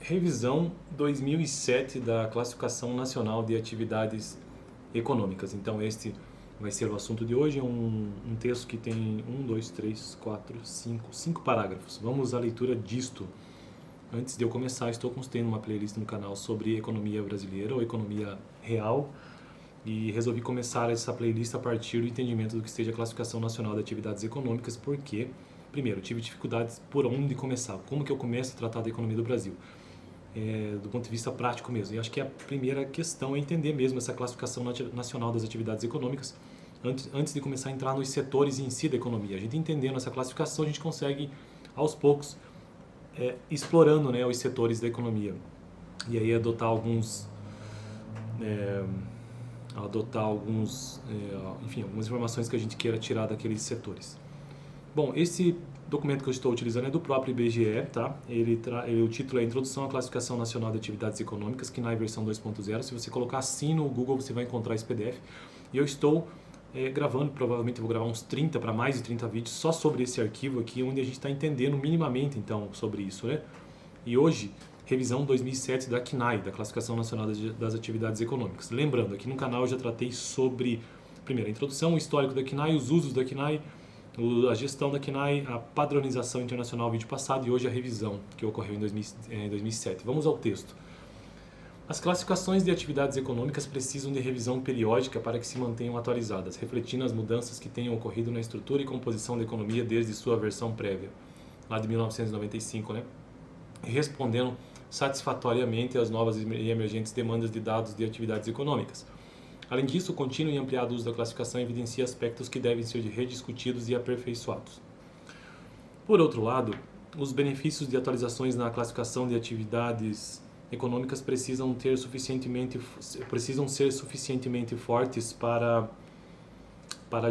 Revisão 2007 da Classificação Nacional de Atividades Econômicas. Então, este vai ser o assunto de hoje. É um texto que tem 5 parágrafos. Vamos à leitura disto. Antes de eu começar, estou construindo uma playlist no canal sobre economia brasileira ou economia real. E resolvi começar essa playlist a partir do entendimento do que seja a Classificação Nacional de Atividades Econômicas, porque, primeiro, tive dificuldades por onde começar. Como que eu começo a tratar da economia do Brasil? Do ponto de vista prático mesmo. E acho que a primeira questão é entender mesmo essa classificação nacional das atividades econômicas antes de começar a entrar nos setores em si da economia. A gente entendendo essa classificação, a gente consegue, aos poucos, explorando, né, os setores da economia. E aí adotar algumas informações que a gente queira tirar daqueles setores. Bom, esse documento que eu estou utilizando é do próprio IBGE, tá? O título é Introdução à Classificação Nacional de Atividades Econômicas, que na versão 2.0, se você colocar assim no Google, você vai encontrar esse PDF. E eu estou gravando, provavelmente eu vou gravar uns 30 para mais de 30 vídeos só sobre esse arquivo aqui, onde a gente está entendendo minimamente, então, sobre isso, né? E hoje, revisão 2007 da CNAE, da Classificação Nacional das Atividades Econômicas. Lembrando, aqui no canal eu já tratei sobre, primeiro, a introdução, o histórico da CNAE, os usos da CNAE, a gestão da CNAE, a padronização internacional vídeo passado e hoje a revisão que ocorreu em 2007. Vamos ao texto. As classificações de atividades econômicas precisam de revisão periódica para que se mantenham atualizadas, refletindo as mudanças que tenham ocorrido na estrutura e composição da economia desde sua versão prévia, lá de 1995, né? Respondendo satisfatoriamente às novas e emergentes demandas de dados de atividades econômicas. Além disso, o contínuo e ampliado uso da classificação evidencia aspectos que devem ser rediscutidos e aperfeiçoados. Por outro lado, os benefícios de atualizações na classificação de atividades econômicas precisam ser suficientemente fortes para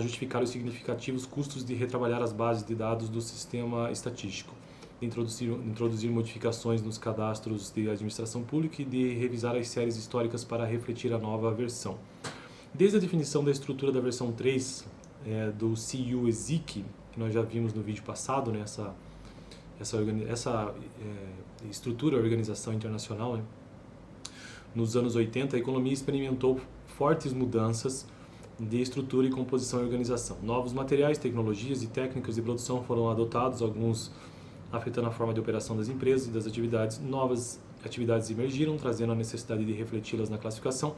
justificar os significativos custos de retrabalhar as bases de dados do sistema estatístico, de introduzir modificações nos cadastros de administração pública e de revisar as séries históricas para refletir a nova versão. Desde a definição da estrutura da versão 3 do CU-ESIC, que nós já vimos no vídeo passado, né, essa estrutura, organização internacional, né, nos anos 80, a economia experimentou fortes mudanças de estrutura e composição e organização. Novos materiais, tecnologias e técnicas de produção foram adotados, alguns afetando a forma de operação das empresas e das atividades. Novas atividades emergiram, trazendo a necessidade de refleti-las na classificação.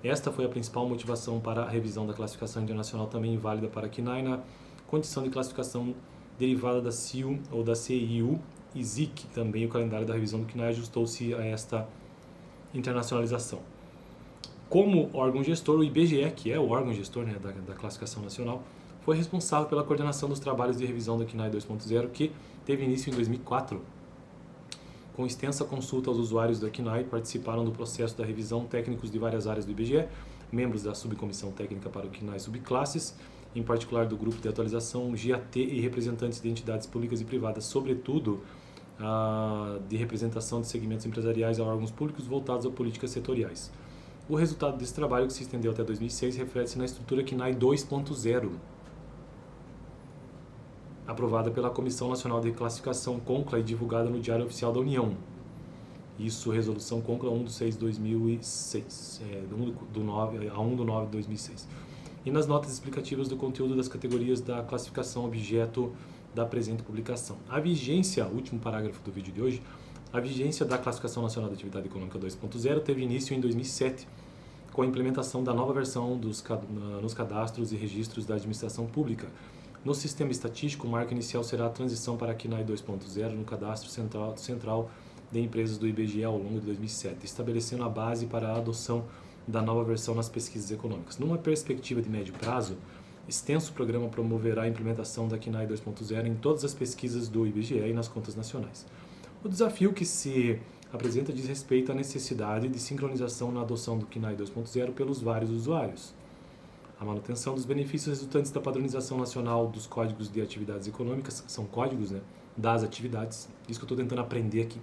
Esta foi a principal motivação para a revisão da classificação internacional, também válida para a CNAE, na condição de classificação derivada da CIU ou da CIU e ZIC. Também o calendário da revisão do CNAE ajustou-se a esta internacionalização. Como órgão gestor, o IBGE, que é o órgão gestor, né, da classificação nacional, foi responsável pela coordenação dos trabalhos de revisão da CNAE 2.0, que teve início em 2004. Com extensa consulta aos usuários da CNAE, participaram do processo da revisão técnicos de várias áreas do IBGE, membros da subcomissão técnica para o CNAE subclasses, em particular do grupo de atualização GAT e representantes de entidades públicas e privadas, sobretudo de representação de segmentos empresariais a órgãos públicos voltados a políticas setoriais. O resultado desse trabalho, que se estendeu até 2006, reflete-se na estrutura CNAE 2.0, aprovada pela Comissão Nacional de Classificação CONCLA e divulgada no Diário Oficial da União. Isso, Resolução CONCLA 1/6/2006, do 9 a 1/9 de 2006. E nas notas explicativas do conteúdo das categorias da classificação objeto da presente publicação. A vigência, último parágrafo do vídeo de hoje, a vigência da Classificação Nacional da Atividade Econômica 2.0 teve início em 2007, com a implementação da nova versão nos cadastros e registros da administração pública. No sistema estatístico, o marco inicial será a transição para a CNAE 2.0 no cadastro central de empresas do IBGE ao longo de 2007, estabelecendo a base para a adoção da nova versão nas pesquisas econômicas. Numa perspectiva de médio prazo, extenso programa promoverá a implementação da CNAE 2.0 em todas as pesquisas do IBGE e nas contas nacionais. O desafio que se apresenta diz respeito à necessidade de sincronização na adoção do CNAE 2.0 pelos vários usuários. A manutenção dos benefícios resultantes da padronização nacional dos códigos de atividades econômicas, são códigos, né, das atividades, isso que eu estou tentando aprender aqui,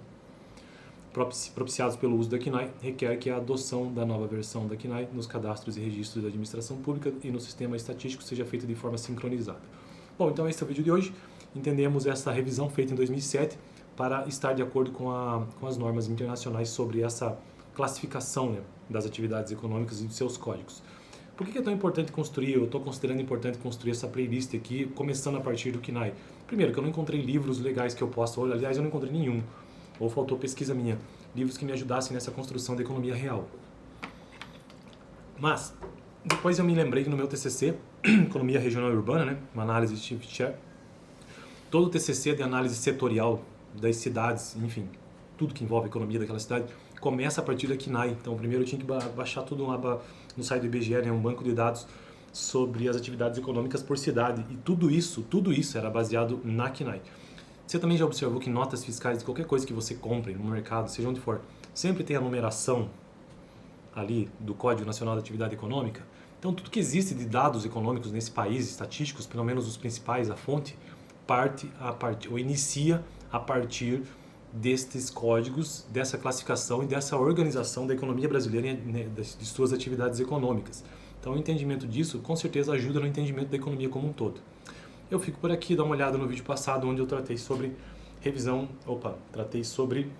propiciados pelo uso da CNAE, requer que a adoção da nova versão da CNAE nos cadastros e registros da administração pública e no sistema estatístico seja feita de forma sincronizada. Bom, então esse é o vídeo de hoje. Entendemos essa revisão feita em 2007, para estar de acordo com as normas internacionais sobre essa classificação, né, das atividades econômicas e de seus códigos. Por que é tão importante construir, eu estou considerando importante construir essa playlist aqui, começando a partir do KNAI? Primeiro, que eu não encontrei livros legais que eu possa, aliás, eu não encontrei nenhum, ou faltou pesquisa minha, livros que me ajudassem nessa construção da economia real. Mas, depois eu me lembrei que no meu TCC, Economia Regional e Urbana, né, uma análise de shift share, todo o TCC de análise setorial das cidades, enfim, tudo que envolve a economia daquela cidade, começa a partir da KNAI. Então, primeiro eu tinha que baixar tudo lá no site do IBGE, né, um banco de dados sobre as atividades econômicas por cidade. E tudo isso era baseado na KNAI. Você também já observou que notas fiscais de qualquer coisa que você compre no mercado, seja onde for, sempre tem a numeração ali do Código Nacional da Atividade Econômica? Então, tudo que existe de dados econômicos nesse país, estatísticos, pelo menos os principais, a fonte, inicia a partir destes códigos, dessa classificação e dessa organização da economia brasileira, né, de suas atividades econômicas. Então, o entendimento disso, com certeza, ajuda no entendimento da economia como um todo. Eu fico por aqui, dá uma olhada no vídeo passado, onde eu tratei sobre tratei sobre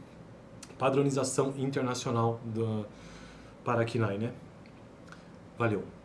padronização internacional para a KNAI, né? Valeu!